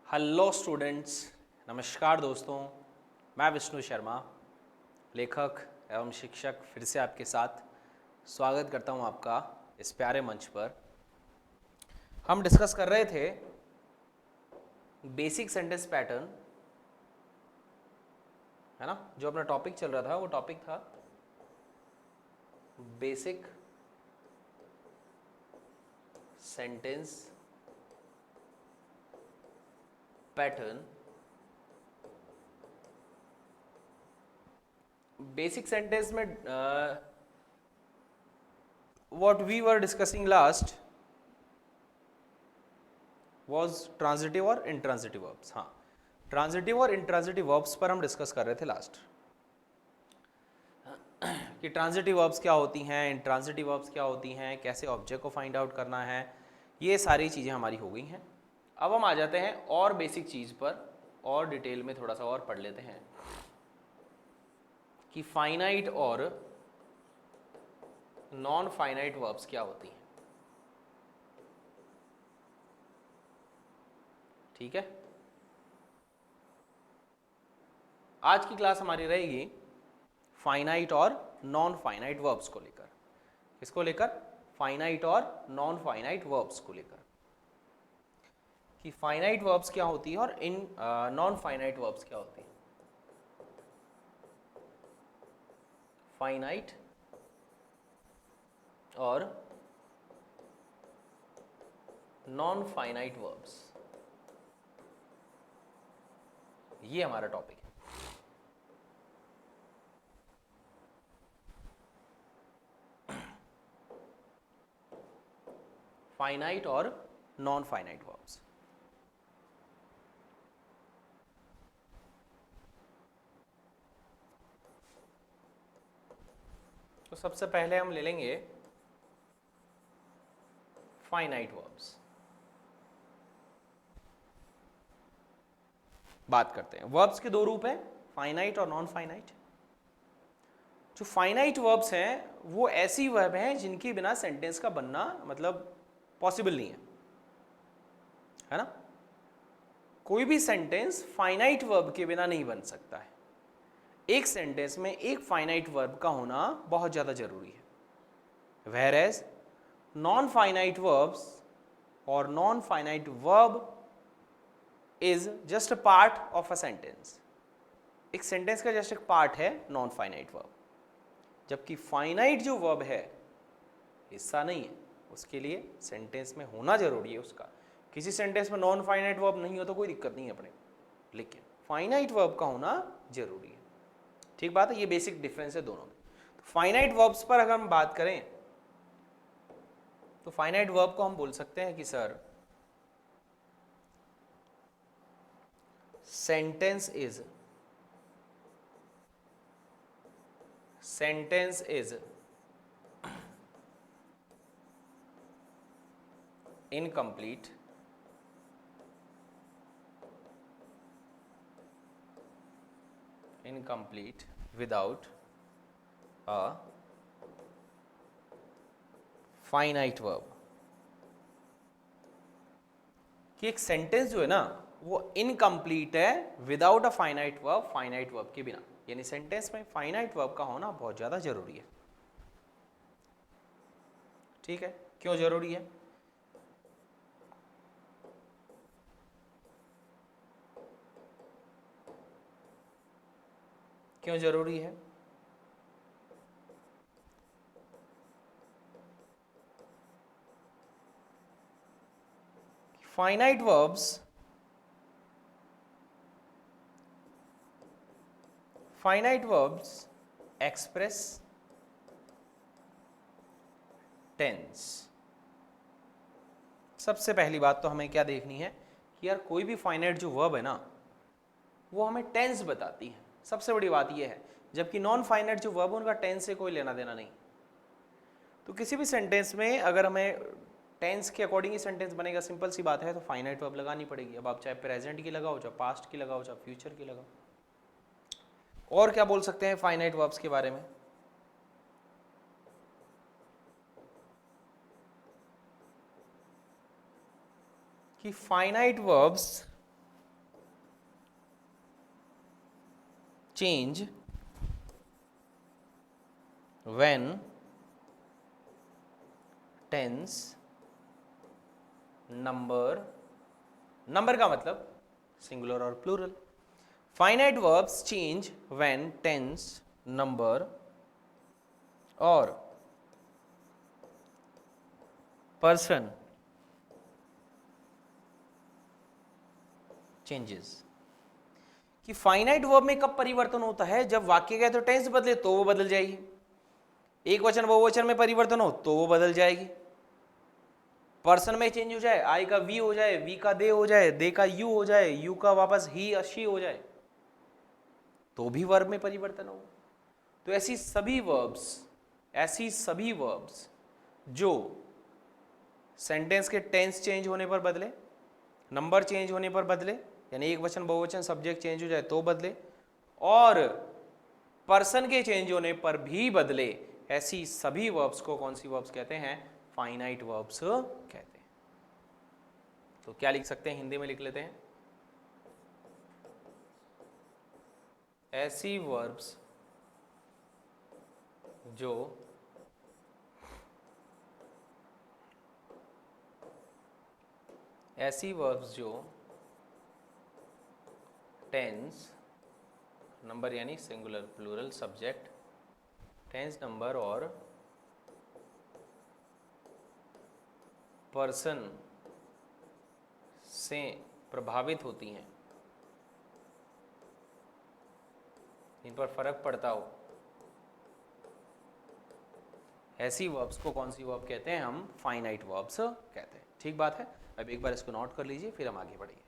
Hello students, नमस्कार दोस्तों। मैं विष्णु शर्मा, लेखक एवं शिक्षक, फिर से आपके साथ स्वागत करता हूं आपका इस प्यारे मंच पर। हम डिस्कस कर रहे थे बेसिक सेंटेंस पैटर्न, है ना। जो अपना टॉपिक चल रहा था वो टॉपिक था basic sentence pattern. Basic sentence में what we were discussing last was transitive और इंट्रांजिटिव वर्ब्स। हाँ, ट्रांजिटिव और इंट्रांजिटिव वर्ब्स पर हम डिस्कस कर रहे थे लास्ट कि ट्रांजिटिव वर्ब्स क्या होती हैं, इंट्रांजिटिव वर्ब्स क्या होती हैं, कैसे ऑब्जेक्ट को फाइंड आउट करना है। ये सारी चीज़ें हमारी हो गई हैं। अब हम आ जाते हैं और बेसिक चीज़ पर, और डिटेल में थोड़ा सा और पढ़ लेते हैं कि फाइनाइट और नॉन फाइनाइट वर्ब्स क्या होती हैं। ठीक है, आज की क्लास हमारी रहेगी फाइनाइट और नॉन फाइनाइट वर्ब्स को लेकर। किसको लेकर? फाइनाइट और नॉन फाइनाइट वर्ब्स को लेकर, कि फाइनाइट वर्ब्स क्या होती है और इन नॉन फाइनाइट वर्ब्स क्या होती है। फाइनाइट और नॉन फाइनाइट वर्ब्स, ये हमारा टॉपिक है। फाइनाइट और नॉन फाइनाइट वर्ब्स। तो सबसे पहले हम ले लेंगे फाइनाइट वर्ब्स। बात करते हैं। वर्ब्स के दो रूप हैं, फाइनाइट और नॉन फाइनाइट। जो फाइनाइट वर्ब्स हैं वो ऐसी वर्ब हैं जिनके बिना सेंटेंस का बनना मतलब पॉसिबल नहीं है ना। कोई भी सेंटेंस फाइनाइट वर्ब के बिना नहीं बन सकता है। एक सेंटेंस में एक फाइनाइट वर्ब का होना बहुत ज़्यादा जरूरी है। whereas नॉन फाइनाइट वर्ब्स और non finite verb is just a part of a sentence. एक सेंटेंस का जस्ट एक पार्ट है नॉन फाइनाइट वर्ब, जबकि फाइनाइट जो वर्ब है हिस्सा नहीं है। उसके लिए सेंटेंस में होना जरूरी है उसका। किसी सेंटेंस में नॉन फाइनाइट वर्ब नहीं हो तो कोई दिक्कत नहीं है अपने, लेकिन फाइनाइट वर्ब का होना जरूरी है। ठीक बात है, ये बेसिक डिफरेंस है दोनों में। तो फाइनाइट वर्ब्स पर अगर हम बात करें तो फाइनाइट वर्ब को हम बोल सकते हैं कि sir sentence is incomplete without a finite verb। कि एक सेंटेंस जो है ना वो इनकम्प्लीट है without a finite verb, finite verb के बिना। यानी सेंटेंस में फाइनाइट वर्ब का होना बहुत ज्यादा जरूरी है। ठीक है, क्यों जरूरी है? क्यों जरूरी है? Finite verbs express tense. सबसे पहली बात तो हमें क्या देखनी है कि यार कोई भी फाइनाइट जो वर्ब है ना वो हमें टेंस बताती है। सबसे बड़ी बात यह है, जबकि नॉन फाइनाइट जो वर्ब है उनका टेंस से कोई लेना देना नहीं। तो किसी भी सेंटेंस में अगर हमें टेंस के अकॉर्डिंग ही सेंटेंस बनेगा, सिंपल सी बात है, तो फाइनाइट वर्ब लगानी पड़ेगी। अब आप चाहे प्रेजेंट की लगाओ, चाहे पास्ट की लगाओ, चाहे फ्यूचर की लगाओ। और क्या बोल सकते हैं फाइनाइट वर्ब्स के बारे में? कि finite verbs change when tense number का मतलब सिंगुलर और plural. Finite verbs change when tense number और पर्सन चेंजेस। कि फाइनाइट वर्ब में कब परिवर्तन होता है? जब वाक्य का तो टेंस बदले तो वो बदल जाएगी, एक वचन बहुवचन में परिवर्तन हो तो वो बदल जाएगी, पर्सन में चेंज हो जाए, आई का वी हो जाए, वी का दे हो जाए, दे का यू हो जाए, यू का वापस ही शी हो जाए, तो भी वर्ब में परिवर्तन हो। तो ऐसी सभी वर्ब्स जो सेंटेंस के टेंस चेंज होने पर बदले, नंबर चेंज होने पर बदले, यानी एक वचन बहुवचन सब्जेक्ट चेंज हो जाए तो बदले, और पर्सन के चेंज होने पर भी बदले, ऐसी सभी वर्ब्स को कौन सी वर्ब्स कहते हैं? फाइनाइट वर्ब्स कहते हैं। तो क्या लिख सकते हैं? हिंदी में लिख लेते हैं, ऐसी वर्ब्स जो टेंस नंबर यानी singular plural subject, tense number और पर्सन से प्रभावित होती हैं, इन पर फर्क पड़ता हो, ऐसी वर्ब्स को कौन सी वर्ब कहते हैं? हम फाइनाइट वर्ब्स कहते हैं। ठीक बात है। अब एक बार इसको नोट कर लीजिए, फिर हम आगे बढ़ेंगे।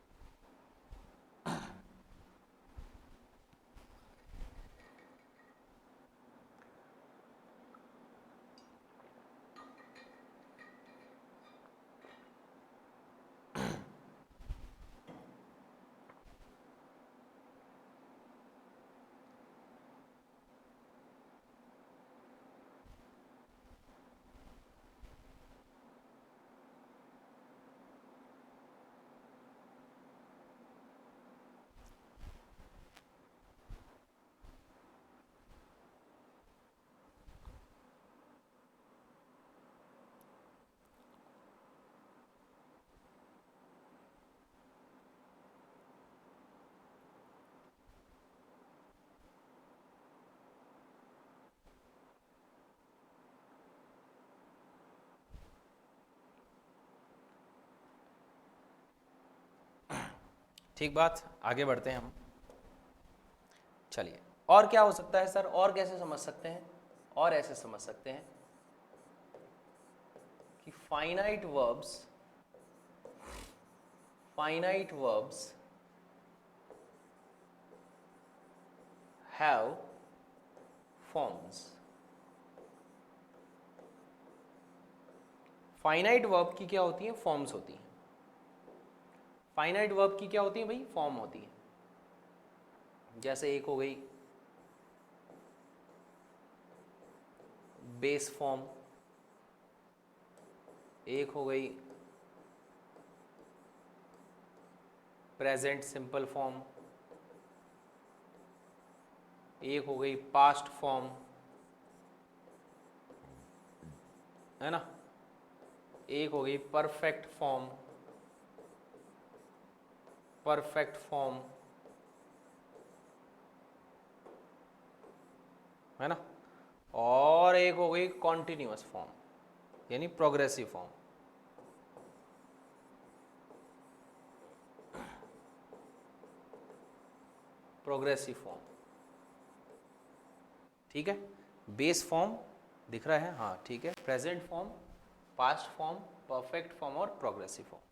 ठीक बात, आगे बढ़ते हैं हम। चलिए, और क्या हो सकता है सर? और कैसे समझ सकते हैं? और ऐसे समझ सकते हैं कि finite verbs have forms. Finite verb की क्या होती है? फॉर्म्स होती हैं। फाइनाइट वर्ब की क्या होती है भाई? फॉर्म होती है। जैसे एक हो गई बेस फॉर्म, एक हो गई प्रेजेंट सिंपल फॉर्म, एक हो गई पास्ट फॉर्म, है ना, एक हो गई परफेक्ट फॉर्म, है ना, और एक हो गई कॉन्टिन्यूअस फॉर्म यानी प्रोग्रेसिव फॉर्म। ठीक है, बेस फॉर्म दिख रहा है? हाँ ठीक है, present form, past form, perfect form और प्रोग्रेसिव फॉर्म।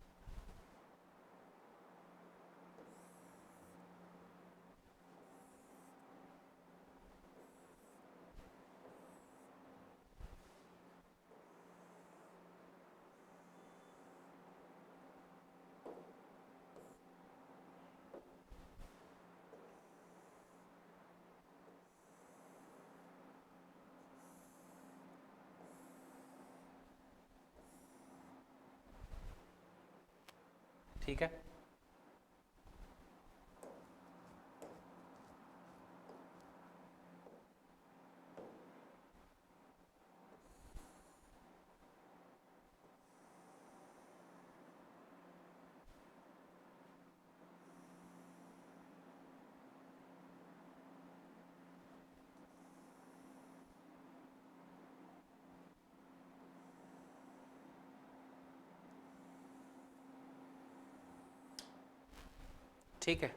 ठीक है, ठीक है,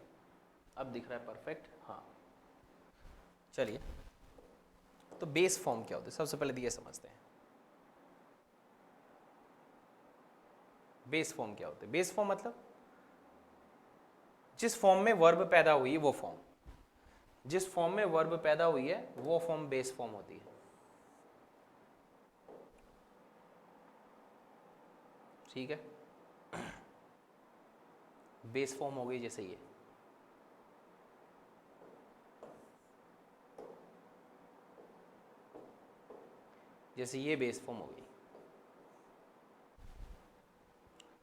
अब दिख रहा है परफेक्ट। हाँ चलिए, तो बेस फॉर्म क्या होता है सबसे पहले ये समझते हैं। बेस फॉर्म क्या होता है? बेस फॉर्म मतलब जिस फॉर्म में वर्ब पैदा हुई है वो फॉर्म, जिस फॉर्म में वर्ब पैदा हुई है वो फॉर्म बेस फॉर्म होती है। ठीक है, बेस फॉर्म हो गई जैसे ये, जैसे ये बेस फॉर्म हो गई।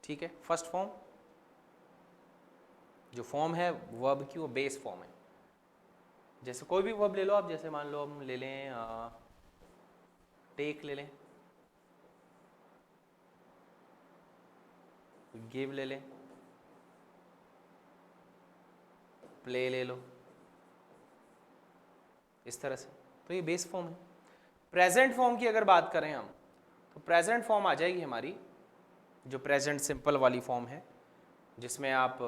ठीक है, फर्स्ट फॉर्म जो फॉर्म है वर्ब की वो बेस फॉर्म है। जैसे कोई भी वर्ब ले लो आप, जैसे मान लो हम ले लें टेक ले लें, गिव ले लें, प्ले ले लो, इस तरह से, तो ये बेस फॉर्म है। प्रेजेंट फॉर्म की अगर बात करें हम, तो प्रेजेंट फॉर्म आ जाएगी हमारी जो प्रेजेंट सिंपल वाली फॉर्म है, जिसमें आप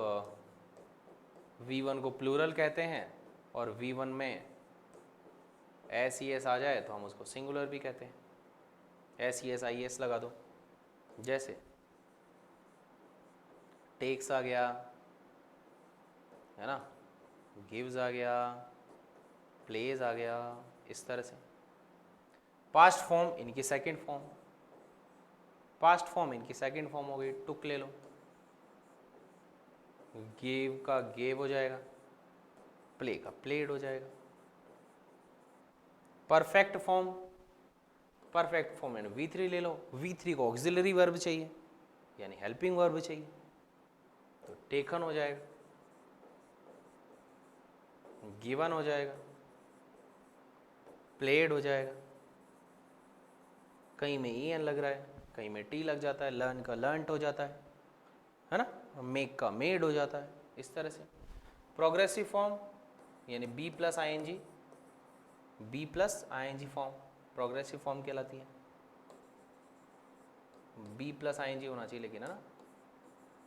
V1 को प्लूरल कहते हैं और V1 में SES आ जाए तो हम उसको सिंगुलर भी कहते हैं, SES IES लगा दो। जैसे टेक्स आ गया है ना, गिव्स आ गया, प्लेज आ गया, इस तरह से। पास्ट फॉर्म इनकी सेकंड फॉर्म, पास्ट फॉर्म इनकी सेकंड फॉर्म हो गई, टुक ले लो, गिव का गेव हो जाएगा, प्ले का प्लेड हो जाएगा। परफेक्ट फॉर्म, परफेक्ट फॉर्म यानी V3 ले लो, V3 को ऑक्सिलरी वर्ब चाहिए यानी हेल्पिंग वर्ब चाहिए, तो टेकन हो जाएगा, गिवन हो जाएगा, प्लेड हो जाएगा। कहीं में EN लग रहा है, कहीं में T लग जाता है, लर्न का लर्नट हो जाता है ना, मेक का मेड हो जाता है, इस तरह से। प्रोग्रेसिव फॉर्म यानी B plus ING, B plus ING form progressive form कहलाती है। B प्लस ING होना चाहिए लेकिन, है ना,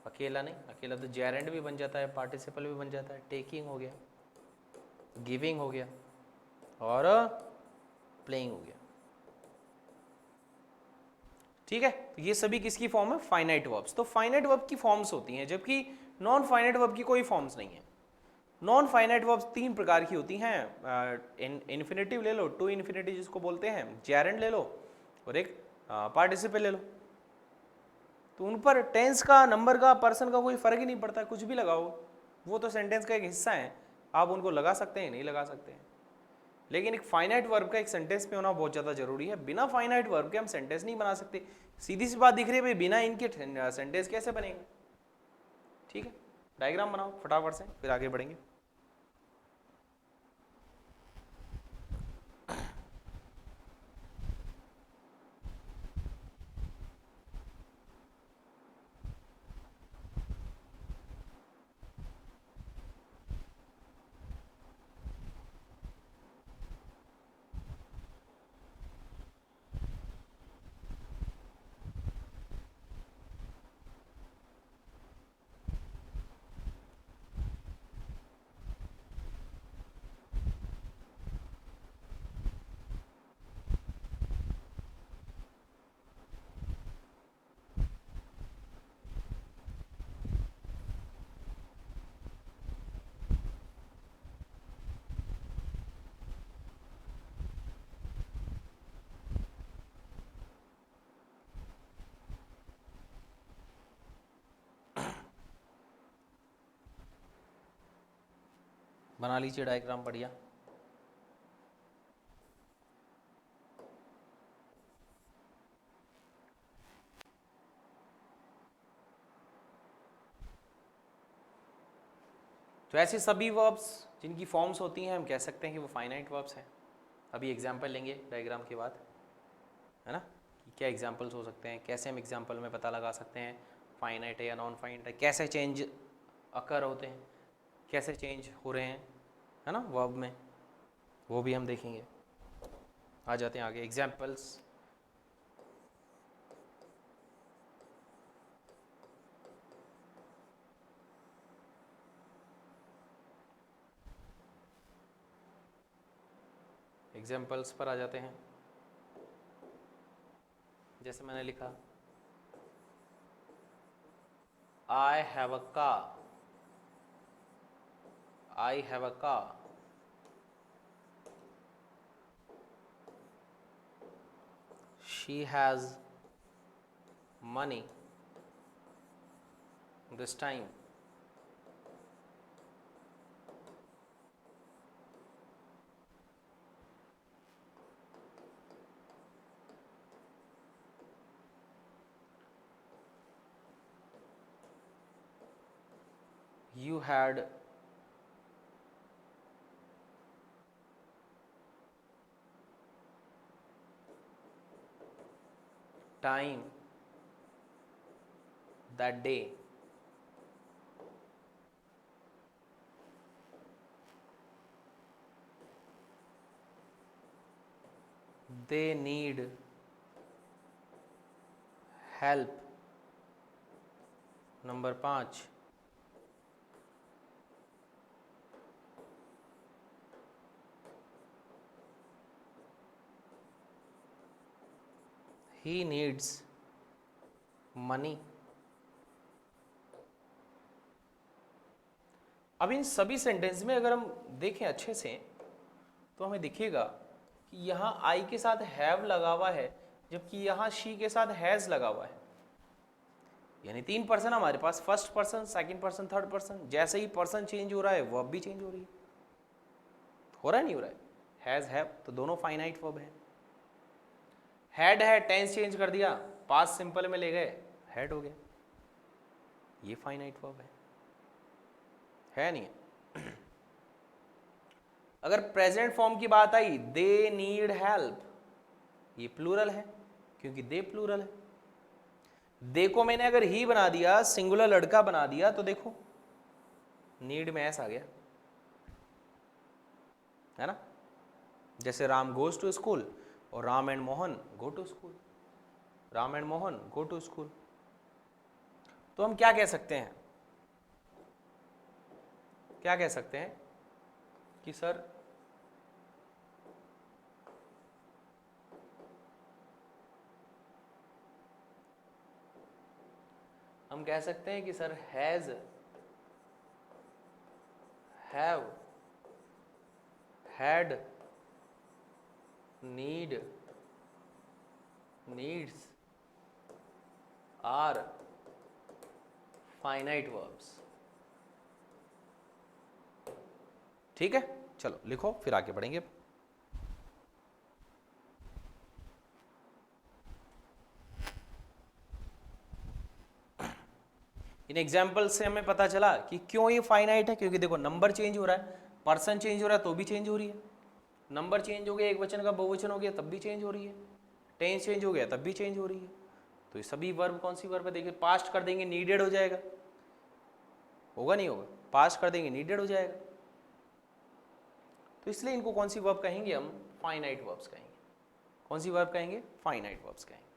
अकेला नहीं, अकेला तो जेरेंड भी बन जाता है, पार्टिसिपल भी बन जाता है, टेकिंग हो गया, गिविंग हो गया और प्लेइंग हो गया। ठीक है, तो ये सभी किसकी फॉर्म है? Finite verbs. तो फाइनाइट वर्ब की फॉर्म्स होती हैं, जबकि नॉन फाइनाइट वर्ब की कोई फॉर्म्स नहीं है। नॉन फाइनाइट वर्ब्स तीन प्रकार की होती हैं, इन्फिनेटिव ले लो, टू इन्फिनेटिव जिसको बोलते हैं, जेरेंड ले लो और एक पार्टिसिपल ले लो। तो उन पर टेंस का, नंबर का, पर्सन का कोई फर्क ही नहीं पड़ता, कुछ भी लगाओ, वो तो सेंटेंस का एक हिस्सा है, आप उनको लगा सकते हैं नहीं लगा सकते हैं। लेकिन एक फाइनाइट वर्ब का एक सेंटेंस में होना बहुत ज़्यादा जरूरी है। बिना फाइनाइट वर्ब के हम सेंटेंस नहीं बना सकते। सीधी सी बात दिख रही है भाई, बिना इनके सेंटेंस कैसे बनेंगे? ठीक है, डायग्राम बनाओ फटाफट से, फिर आगे बढ़ेंगे। बना लीजिए डायग्राम, बढ़िया। तो ऐसे सभी वर्ब्स जिनकी फॉर्म्स होती हैं हम कह सकते हैं कि वो फाइनाइट वर्ब्स हैं। अभी एग्जाम्पल लेंगे डायग्राम के बाद, है ना, कि क्या एग्जाम्पल्स हो सकते हैं, कैसे हम एग्जाम्पल में पता लगा सकते हैं फाइनाइट है या नॉन फाइनाइट है, कैसे चेंज अकर होते हैं, कैसे चेंज हो रहे हैं, है ना, वर्ब में, वो भी हम देखेंगे। आ जाते हैं आगे एग्जाम्पल्स। एग्जाम्पल्स पर आ जाते हैं। जैसे मैंने लिखा I have a car, I have a car. She has money this time. You had time that day. They need help. Number 5, he needs money. अब इन सभी सेंटेंस में अगर हम देखें अच्छे से तो हमें दिखेगा कि यहाँ आई के साथ हैव लगा हुआ है, जबकि यहाँ शी के साथ हैज लगा हुआ है। यानी 3 पर्सन हमारे पास, first person, second person, third person. जैसे ही पर्सन चेंज हो रहा है वर्ब भी चेंज हो रही है। हो रहा है नहीं हो रहा है? हैज हैव तो दोनों फाइनाइट वर्ब है। हैड है, टेंस चेंज कर दिया, पास्ट सिंपल में ले गए, हैड हो गया, ये फाइनाइट वर्ब है नहीं है? अगर प्रेजेंट फॉर्म की बात आई, दे नीड हेल्प, ये प्लूरल है क्योंकि दे प्लूरल है। दे को मैंने अगर ही बना दिया, सिंगुलर लड़का बना दिया, तो देखो नीड में एस आ गया, है ना? जैसे राम गोज टू स्कूल और Ram and Mohan go to school, Ram and Mohan go to school. तो हम क्या कह सकते हैं? क्या कह सकते हैं कि सर हम कह सकते हैं कि sir has, have, had, need, needs are finite verbs. ठीक है, चलो लिखो फिर आगे बढ़ेंगे। इन एग्जाम्पल से हमें पता चला कि क्यों ये फाइनाइट है, क्योंकि देखो नंबर चेंज हो रहा है, पर्सन चेंज हो रहा है तो भी चेंज हो रही है, नंबर चेंज हो गया, एक वचन का बहुवचन हो गया तब भी चेंज हो रही है, टेंस चेंज हो गया तब भी चेंज हो रही है। तो ये सभी वर्ब कौन सी वर्ब है? देखिए पास्ट कर देंगे नीडेड हो जाएगा, होगा नहीं होगा? पास्ट कर देंगे नीडेड हो जाएगा। तो इसलिए इनको कौन सी वर्ब कहेंगे? हम फाइनाइट वर्ब्स कहेंगे। कौन सी वर्ब कहेंगे? फाइनाइट वर्ब्स कहेंगे।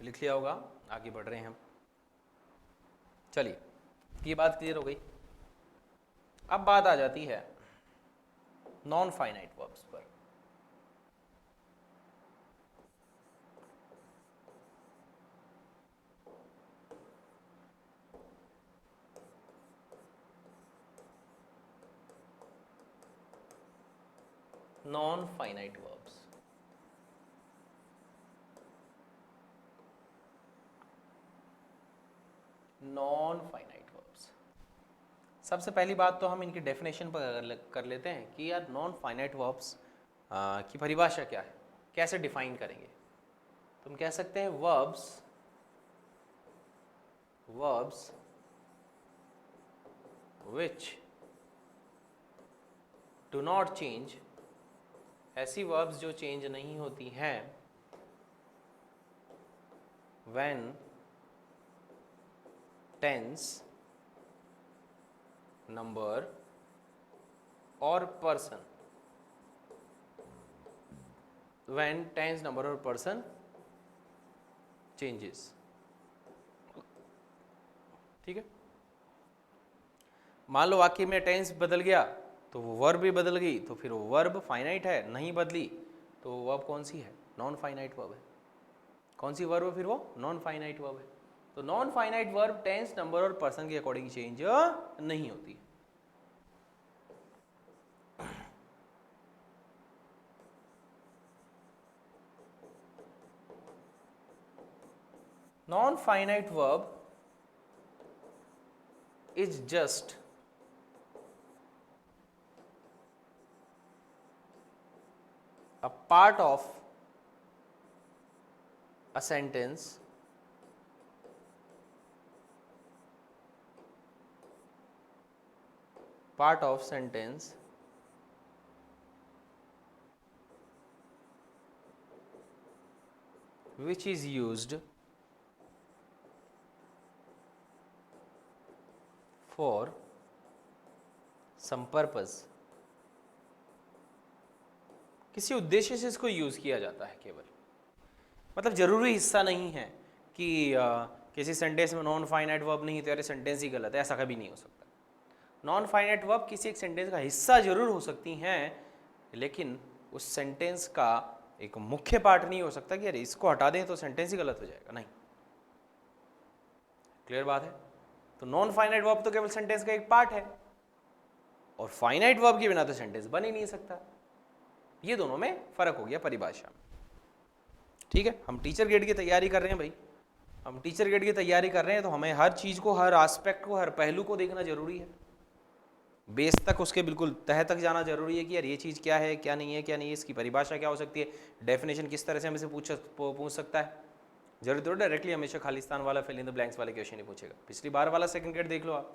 लिख लिया होगा, आगे बढ़ रहे हैं हम। चलिए ये बात क्लियर हो गई। अब बात आ जाती है नॉन फाइनाइट वर्ब्स पर। Non finite verbs, non finite verbs. सबसे पहली बात तो हम इनकी डेफिनेशन पर कर लेते हैं कि यार नॉन फाइनाइट वर्ब्स की परिभाषा क्या है, कैसे डिफाइन करेंगे। तो हम कह सकते हैं verbs which do not change, ऐसी verbs जो चेंज नहीं होती हैं when tense, number और person, when tense, number और person changes। ठीक है, मान लो वाक्य में टेंस बदल गया तो वो वर्ब भी बदल गई, तो फिर वो वर्ब फाइनाइट है, नहीं बदली तो वो वर्ब कौन सी है? नॉन फाइनाइट वर्ब है। कौन सी वर्ब है फिर वो? नॉन फाइनाइट वर्ब है। तो non finite verb tense, number और पर्सन के अकॉर्डिंग चेंज नहीं होती। Non finite verb is just a part of a sentence which is used for some purpose, किसी उद्देश्य से इसको यूज किया जाता है केवल। मतलब जरूरी हिस्सा नहीं है कि किसी सेंटेंस में नॉन फाइनाइट वर्ब नहीं तो यार सेंटेंस ही गलत है, ऐसा कभी नहीं हो सकता। नॉन फाइनाइट वर्ब किसी एक सेंटेंस का हिस्सा जरूर हो सकती हैं, लेकिन उस सेंटेंस का एक मुख्य पार्ट नहीं हो सकता कि यार इसको हटा दें तो सेंटेंस ही गलत हो जाएगा, नहीं। क्लियर बात है? तो नॉन फाइनाइट वर्ब तो केवल सेंटेंस का एक पार्ट है, और फाइनाइट वर्ब के बिना तो सेंटेंस बन ही नहीं सकता। ये दोनों में फर्क हो गया परिभाषा में। ठीक है, हम टीचर ग्रेड की तैयारी कर रहे हैं भाई, हम टीचर ग्रेड की तैयारी कर रहे हैं तो हमें हर चीज को, हर एस्पेक्ट को, हर पहलू को देखना जरूरी है। बेस तक, उसके बिल्कुल तह तक जाना जरूरी है कि यार ये चीज क्या है, क्या नहीं है, क्या नहीं है, इसकी परिभाषा क्या हो सकती है, डेफिनेशन किस तरह से हमें से पूछ सकता है। जरूरी तो डायरेक्टली हमेशा खालिस्तान वाला फिल इन द ब्लैंक्स वाले क्वेश्चन ही पूछेगा। पिछली बार वाला सेकंड ग्रेड देख लो आप,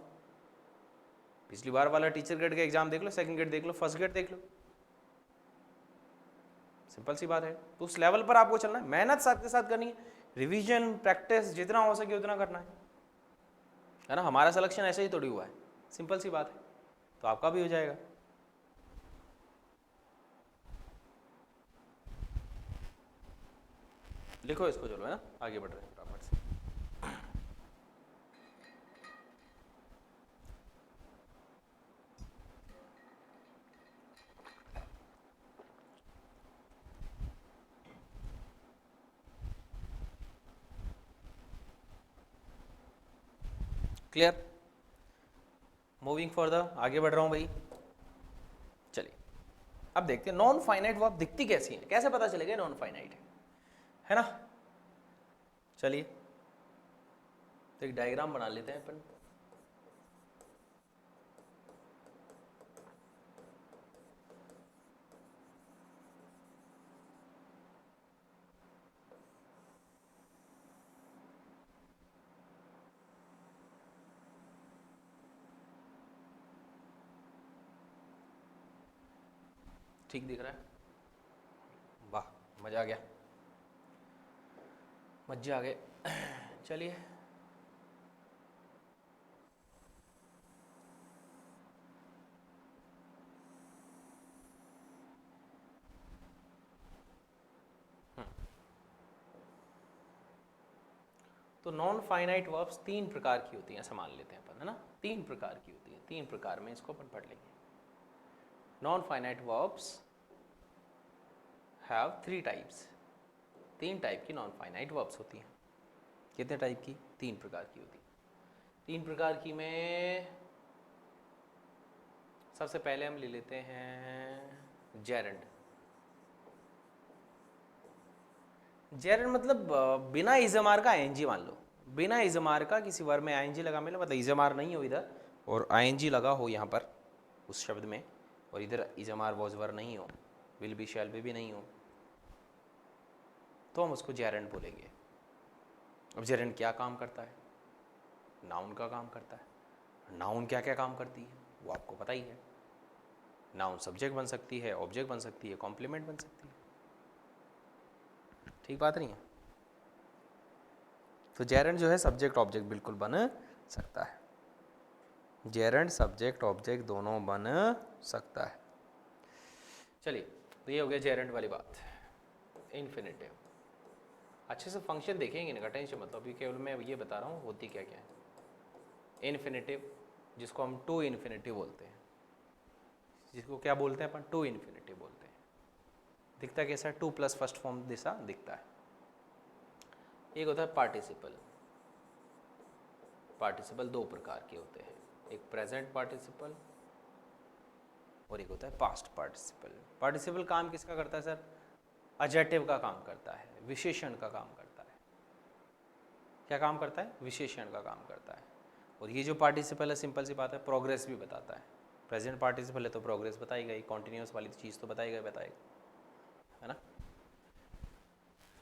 पिछली बार वाला टीचर ग्रेड का एग्जाम देख लो, सेकंड ग्रेड देख लो, फर्स्ट ग्रेड देख लो, सिंपल सी बात है। तो उस लेवल पर आपको चलना है, मेहनत साथ के साथ करनी है, रिवीजन प्रैक्टिस जितना हो सके उतना करना है ना। हमारा सिलेक्शन ऐसे ही थोड़ी हुआ है, सिंपल सी बात है, तो आपका भी हो जाएगा। लिखो इसको, चलो है ना, आगे बढ़ रहे हैं फटाफट से। क्लियर? मूविंग फर्दर, आगे बढ़ रहा हूं भाई। चलिए अब देखते हैं नॉन फाइनाइट वर्ब दिखती कैसी है, कैसे पता चलेगा नॉन फाइनाइट है ना। चलिए तो एक डायग्राम बना लेते हैं अपन। ठीक दिख रहा है? वाह, मजा आ गया, मजे आ गए। चलिए तो नॉन फाइनाइट वर्ब्स तीन प्रकार की होती हैं, ऐसा मान लेते हैं अपन, है ना। तीन प्रकार की होती हैं, तीन प्रकार में इसको अपन पढ़ लेंगे। Non finite verbs have three types, तीन टाइप की नॉन फाइनाइट वर्ब्स होती हैं। कितने टाइप की? तीन प्रकार की होती हैं। तीन प्रकार की में सबसे पहले हम ले लेते हैं जेरंड। जेरंड मतलब बिना इजमार का आईएनजी मान लो, बिना इजमार का किसी वर्ब में आईएनजी लगा मिले, मतलब इजमार नहीं हो इधर और आईएनजी लगा हो यहाँ पर उस शब्द में, और इधर इजमार वॉज वर नहीं हो, विल बी शैल बी भी नहीं हो, तो हम उसको जेरंड बोलेंगे। अब जेरंड क्या काम करता है? नाउन का काम करता है, नाउन क्या क्या काम करती है वो आपको पता ही है। नाउन सब्जेक्ट बन सकती है, ऑब्जेक्ट बन सकती है, कॉम्प्लीमेंट बन सकती है। ठीक बात नहीं है? तो जेरेंड जो है सब्जेक्ट ऑब्जेक्ट बिल्कुल बन सकता है। जेरेंड सब्जेक्ट ऑब्जेक्ट दोनों बन सकता है। चलिए, तो ये हो गया जेरेंड वाली बात। इन्फिनेटिव अच्छे से फंक्शन देखेंगे इनका, टेंशन मतलब अभी केवल मैं ये बता रहा हूँ होती क्या क्या है। इन्फिनेटिव जिसको हम टू इन्फिनेटिव बोलते हैं, जिसको क्या बोलते हैं अपन, टू इन्फिनेटिव बोलते हैं। दिखता कैसा है, टू प्लस फर्स्ट फॉर्म जैसा दिखता है। एक होता है पार्टिसिपल। पार्टिसिपल दो प्रकार के होते हैं, एक प्रेजेंट पार्टिसिपल और एक होता है पास्ट पार्टिसिपल। पार्टिसिपल काम किसका करता है सर? एडजेक्टिव का काम करता है, विशेषण का काम करता है। क्या काम करता है? विशेषण का काम करता है। और ये जो पार्टिसिपल है सिंपल सी बात है, प्रोग्रेस भी बताता है। प्रेजेंट पार्टिसिपल है तो प्रोग्रेस बताएगा ही, कॉन्टिन्यूस वाली चीज़ तो बताएगा है ना।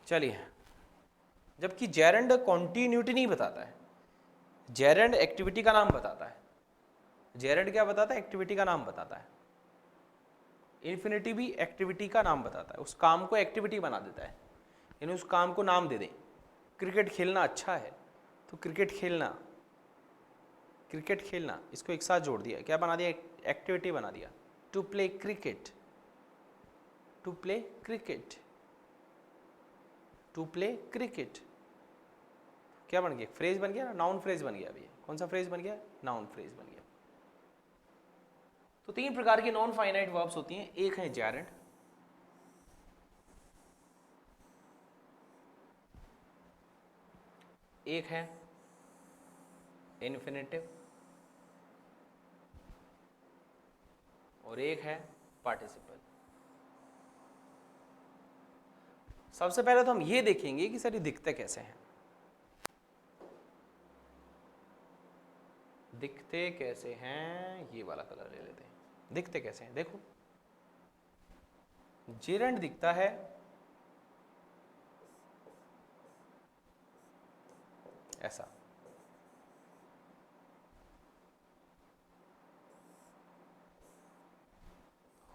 चलिए, जबकि जेरेंड कॉन्टिन्यूटी नहीं बताता है, जेरेंड एक्टिविटी का नाम बताता है। जेरेंड क्या बताता है? एक्टिविटी का नाम बताता है। इन्फिनिटी भी एक्टिविटी का नाम बताता है, उस काम को एक्टिविटी बना देता है, यानी उस काम को नाम दे दें। क्रिकेट खेलना अच्छा है तो क्रिकेट खेलना, क्रिकेट खेलना इसको एक साथ जोड़ दिया, क्या बना दिया? एक्टिविटी बना दिया। To play cricket, to play cricket, to play cricket क्या बन गया? फ्रेज बन गया ना, नाउन फ्रेज बन गया। अभी कौन सा फ्रेज बन गया? नाउन फ्रेज बन गया। तो तीन प्रकार की नॉन फाइनाइट वर्ब्स होती हैं। एक है जेरेंड, एक है इन्फिनेटिव और एक है पार्टिसिपल। सबसे पहले तो हम ये देखेंगे कि सर ये दिखते कैसे हैं। दिखते कैसे हैं, ये वाला कलर ले लेते हैं। दिखते कैसे हैं देखो, जेरेंड दिखता है ऐसा,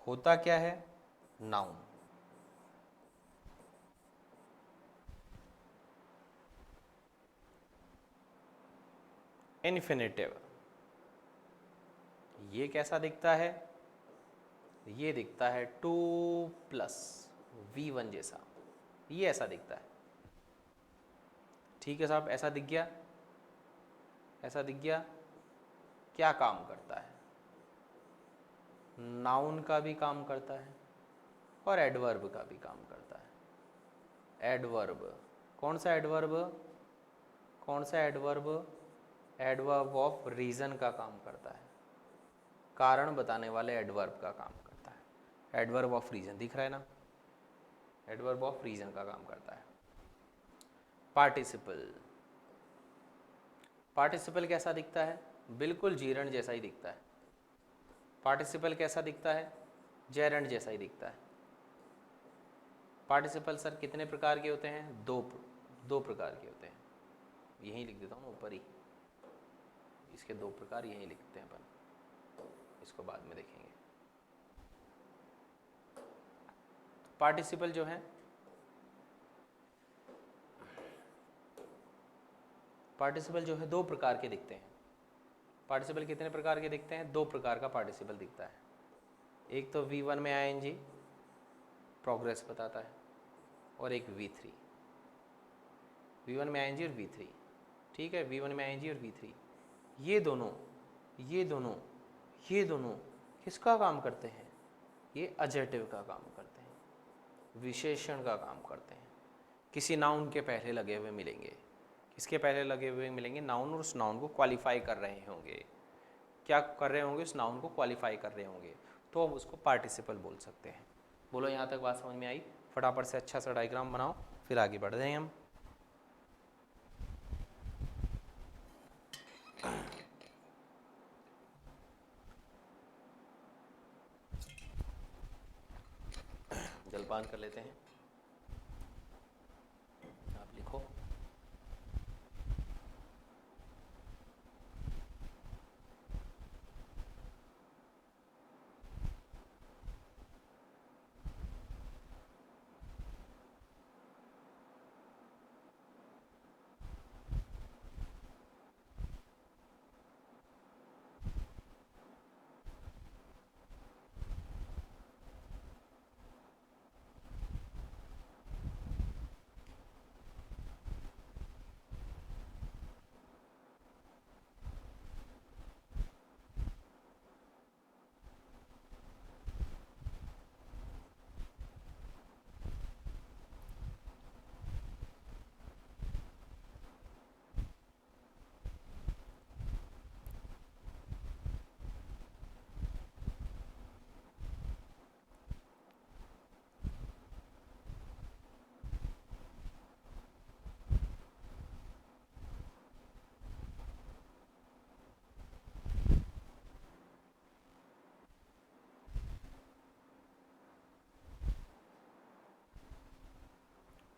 होता क्या है? नाउन। इन्फिनेटिव ये कैसा दिखता है? ये दिखता है 2 प्लस V1 जैसा, ये ऐसा दिखता है। ठीक है साहब, ऐसा दिख गया, ऐसा दिख गया। क्या काम करता है? नाउन का भी काम करता है और एडवर्ब का भी काम करता है। एडवर्ब कौन सा एडवर्ब? कौन सा एडवर्ब? एडवर्ब ऑफ रीजन का काम करता है, कारण बताने वाले एडवर्ब का काम करता है। एडवर्ब ऑफ रीजन दिख रहा है ना, एडवर्ब ऑफ रीजन का काम करता है। पार्टिसिपल, पार्टिसिपल कैसा दिखता है? बिल्कुल जेरेंड जैसा ही दिखता है। पार्टिसिपल कैसा दिखता है? जेरेंड जैसा ही दिखता है। पार्टिसिपल सर कितने प्रकार के होते हैं? दो प्रकार के होते हैं। यहीं लिख देता हूँ ऊपर ही, इसके दो प्रकार यहीं लिखते हैं अपन, इसको बाद में देखेंगे। पार्टिसिपल जो है, पार्टिसिपल जो है दो प्रकार के दिखते हैं। पार्टिसिपल कितने प्रकार के दिखते हैं? दो प्रकार का पार्टिसिपल दिखता है। एक तो V1 में ING प्रोग्रेस बताता है और एक V3। V1 में ING और V3, ठीक है। V1 में ING और V3 ये दोनों किसका काम करते हैं? ये एडजेक्टिव का काम करते हैं, विशेषण का काम करते हैं। किसी नाउन के पहले लगे हुए मिलेंगे। किसके पहले लगे हुए मिलेंगे? नाउन, और उस नाउन को क्वालिफाई कर रहे होंगे। क्या कर रहे होंगे? उस नाउन को क्वालिफाई कर रहे होंगे, तो हम उसको पार्टिसिपल बोल सकते हैं। बोलो यहाँ तक बात समझ में आई? फटाफट से अच्छा सा डायग्राम बनाओ, फिर आगे बढ़ जाएंगे हम। जलपान कर लेते हैं। आप लिखो।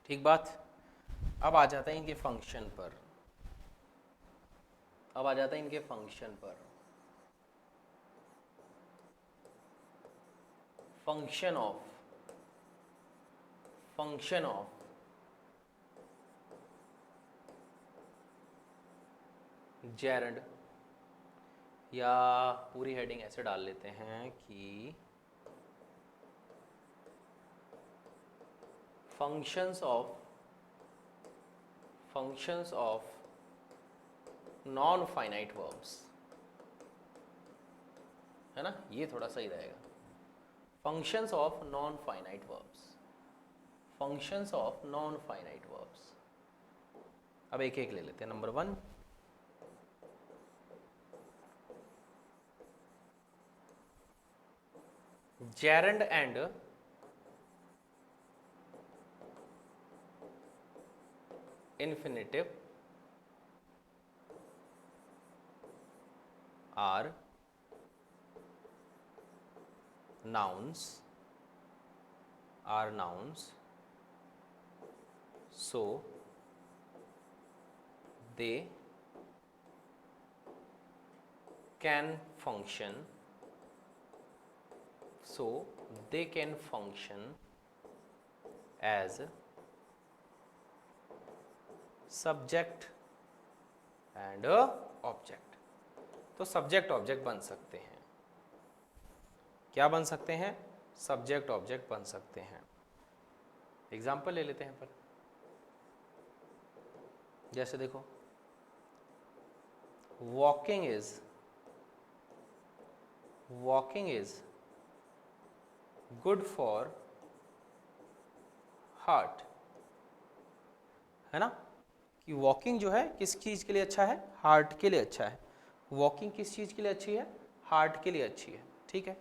ठीक बात। अब आ जाता है इनके फंक्शन पर। अब आ जाता है इनके फंक्शन पर। फंक्शन ऑफ जेरंड, या पूरी हेडिंग ऐसे डाल लेते हैं कि functions of non finite verbs, है ना, ये थोड़ा सही रहेगा। Functions of non finite verbs, functions of non finite verbs. अब एक एक ले लेते हैं। Number 1, gerund and infinitive are nouns, so they can function as subject and object। तो सब्जेक्ट ऑब्जेक्ट बन सकते हैं। क्या बन सकते हैं? सब्जेक्ट ऑब्जेक्ट बन सकते हैं। एग्जाम्पल ले लेते हैं पर, जैसे देखो, walking is good for heart, है ना, कि वॉकिंग जो है किस चीज के लिए अच्छा है? हार्ट के लिए अच्छा है। वॉकिंग किस चीज के लिए अच्छी है? हार्ट के लिए अच्छी है। ठीक है,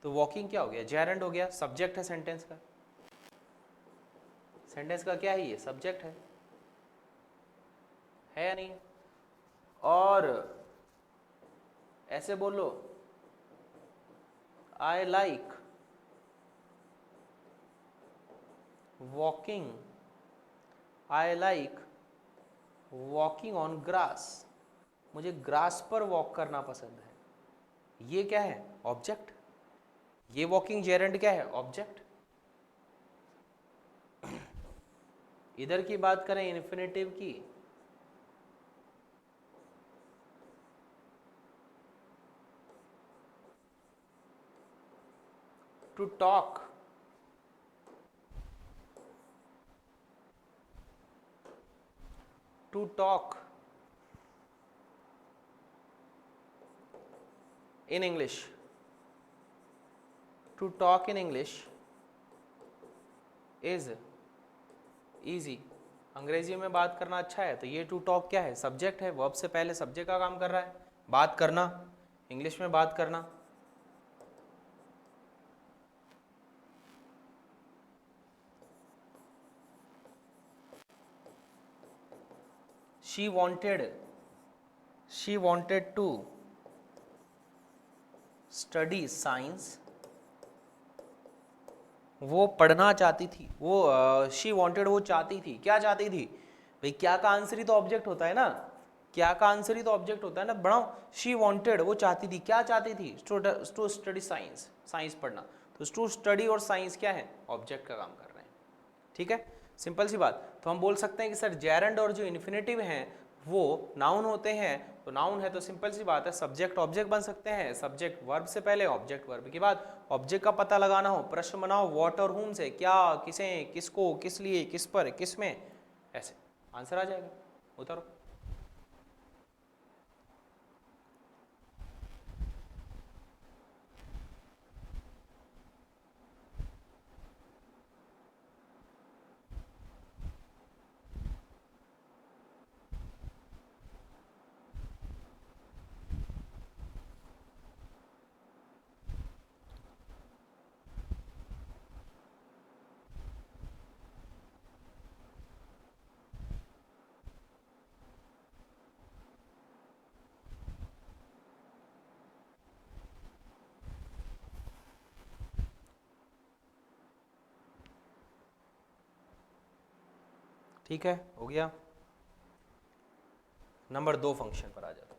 तो वॉकिंग क्या हो गया? जेरंड हो गया, सब्जेक्ट है सेंटेंस का। सेंटेंस का क्या है? ये सब्जेक्ट है या नहीं? और ऐसे बोलो, I like walking, I like walking on grass, मुझे ग्रास पर वॉक करना पसंद है। ये क्या है? ऑब्जेक्ट। ये वॉकिंग जेरंड क्या है? ऑब्जेक्ट। इधर की बात करें इन्फिनेटिव की, to talk, to talk in English, to talk in English is easy। अंग्रेजी में बात करना अच्छा है, तो ये टू टॉक क्या है? सब्जेक्ट है। वर्ब से पहले सब्जेक्ट का काम कर रहा है, बात करना, इंग्लिश में बात करना। She wanted to study science, वो पढ़ना चाहती थी। वो शी वांटेड, वो चाहती थी। क्या चाहती थी भाई? क्या का आंसर ही तो ऑब्जेक्ट होता है ना, क्या का आंसर ही तो ऑब्जेक्ट होता है ना। बढ़ाओ, शी वांटेड, वो चाहती थी। क्या चाहती थी? टू स्टडी साइंस, साइंस पढ़ना। तो टू स्टडी और साइंस क्या है? ऑब्जेक्ट का काम कर रहे हैं। ठीक है, सिंपल सी बात। तो हम बोल सकते हैं कि सर जेरंड और जो इन्फिनेटिव हैं वो नाउन होते हैं। तो नाउन है तो सिंपल सी बात है, सब्जेक्ट ऑब्जेक्ट बन सकते हैं। सब्जेक्ट वर्ब से पहले, ऑब्जेक्ट वर्ब के बाद। ऑब्जेक्ट का पता लगाना हो, प्रश्न बनाओ व्हाट और whom से, क्या, किसे, किसको, किस लिए, किस पर, किस में, ऐसे आंसर आ जाएगा। उतारो। ठीक है, हो गया। नंबर 2 फंक्शन पर आ जाता।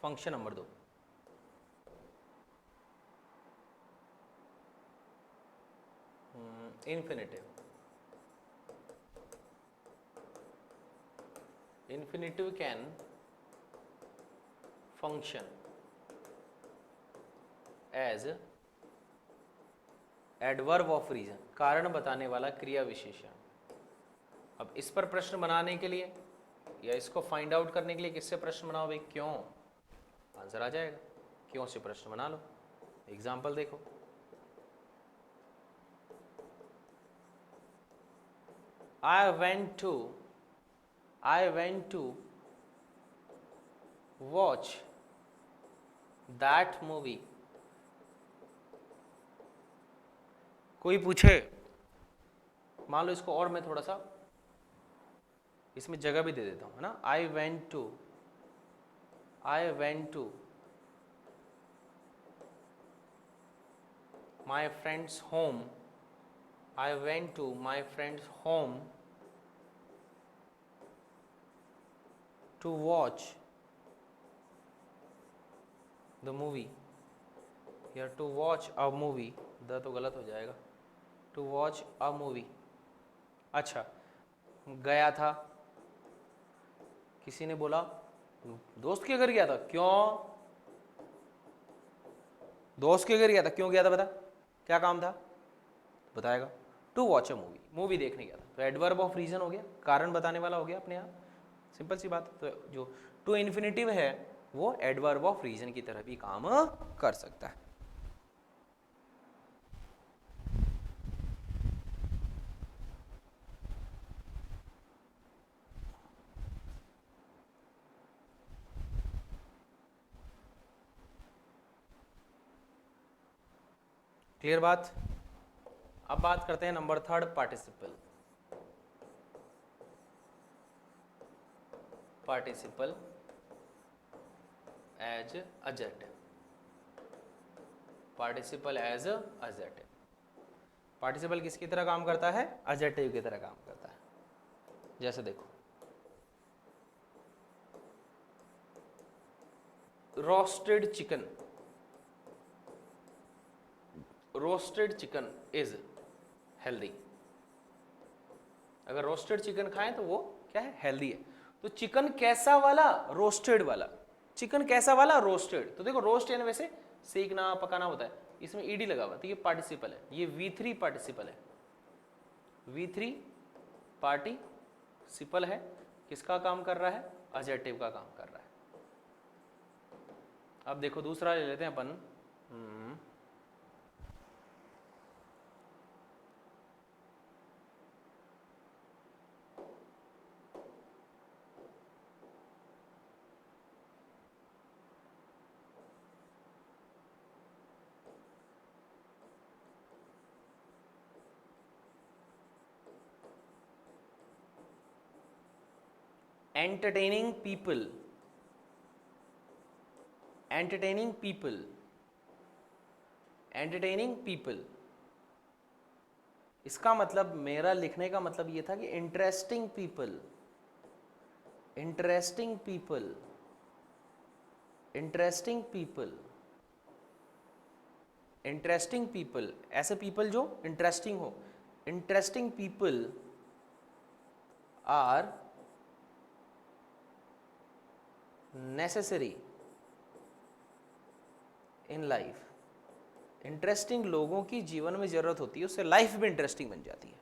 Function number 2, infinitive. Infinitive can function as adverb of reason, कारण बताने वाला क्रिया विशेषण। अब इस पर प्रश्न बनाने के लिए या इसको फाइंड आउट करने के लिए किससे प्रश्न बनाओ भाई? क्यों, आंसर आ जाएगा। क्यों से प्रश्न बना लो। एग्जाम्पल देखो, I went to watch that movie। कोई पूछे, मान लो इसको और मैं थोड़ा सा इसमें जगह भी दे देता हूँ, है ना। I went to my friend's home। I went to my friend's home to watch the movie। या to watch a movie, the तो गलत हो जाएगा, to watch a movie। अच्छा, गया था, किसी ने बोला दोस्त के घर गया था। क्यों? दोस्त के घर गया था, क्यों गया था बता, क्या काम था, बताएगा। To watch a movie, movie देखने गया था, तो एडवर्ब ऑफ रीजन हो गया, कारण बताने वाला हो गया अपने आप, सिंपल सी बात। तो जो टू इन्फिनेटिव है वो एडवर्ब ऑफ रीजन की तरह भी काम कर सकता है। क्लियर बात? अब बात करते हैं number 3, participle. Participle as adjective. Participle as adjective. Participle किसकी तरह काम करता है? एडजेक्टिव की तरह काम करता है। जैसे देखो, roasted chicken, roasted chicken is healthy. अगर रोस्टेड चिकन खाएं तो वो क्या है? हेल्दी है। तो चिकन कैसा वाला? रोस्टेड वाला। चिकन कैसा वाला? रोस्टेड। तो देखो, रोस्ट यानी वैसे सेकना पकाना होता है, इसमें ईडी लगा हुआ, तो ये पार्टिसिपल है, ये V3 पार्टिसिपल है। V3 पार्टिसिपल है, किसका काम कर रहा है? एडजेक्टिव का काम कर रहा है। अब देखो दूसरा ले लेते हैं अपन, entertaining people. Entertaining people, entertaining people, इसका मतलब, मेरा लिखने का मतलब ये था कि interesting people, interesting people, interesting people, interesting people, ऐसे पीपल जो इंटरेस्टिंग हो। Interesting people are necessary in life. इंटरेस्टिंग लोगों की जीवन में जरूरत होती है, उससे लाइफ भी इंटरेस्टिंग बन जाती है।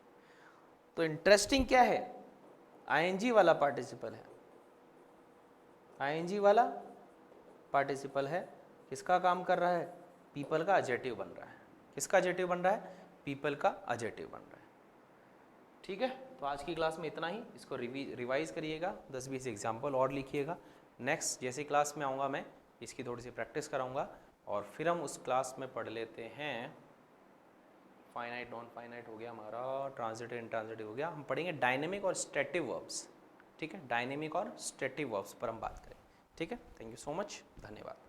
तो इंटरेस्टिंग क्या है? आईएनजी वाला पार्टिसिपल है, आईएनजी वाला पार्टिसिपल है, किसका काम कर रहा है? पीपल का एडजेक्टिव बन रहा है। किसका एडजेक्टिव बन रहा है? पीपल का एडजेक्टिव बन रहा है। ठीक है, तो आज की क्लास में इतना ही। इसको रिवाइज करिएगा, 10-20 एग्जाम्पल और लिखिएगा। नेक्स्ट जैसे क्लास में आऊँगा मैं इसकी थोड़ी सी प्रैक्टिस कराऊँगा, और फिर हम उस क्लास में पढ़ लेते हैं फाइनाइट नॉन फाइनाइट हो गया हमारा, ट्रांजिटिव इंट्रांजिटिव हो गया। हम पढ़ेंगे डायनेमिक और स्टैटिक वर्ब्स। ठीक है, डायनेमिक और स्टैटिक वर्ब्स पर हम बात करें। ठीक है, थैंक यू सो मच, धन्यवाद।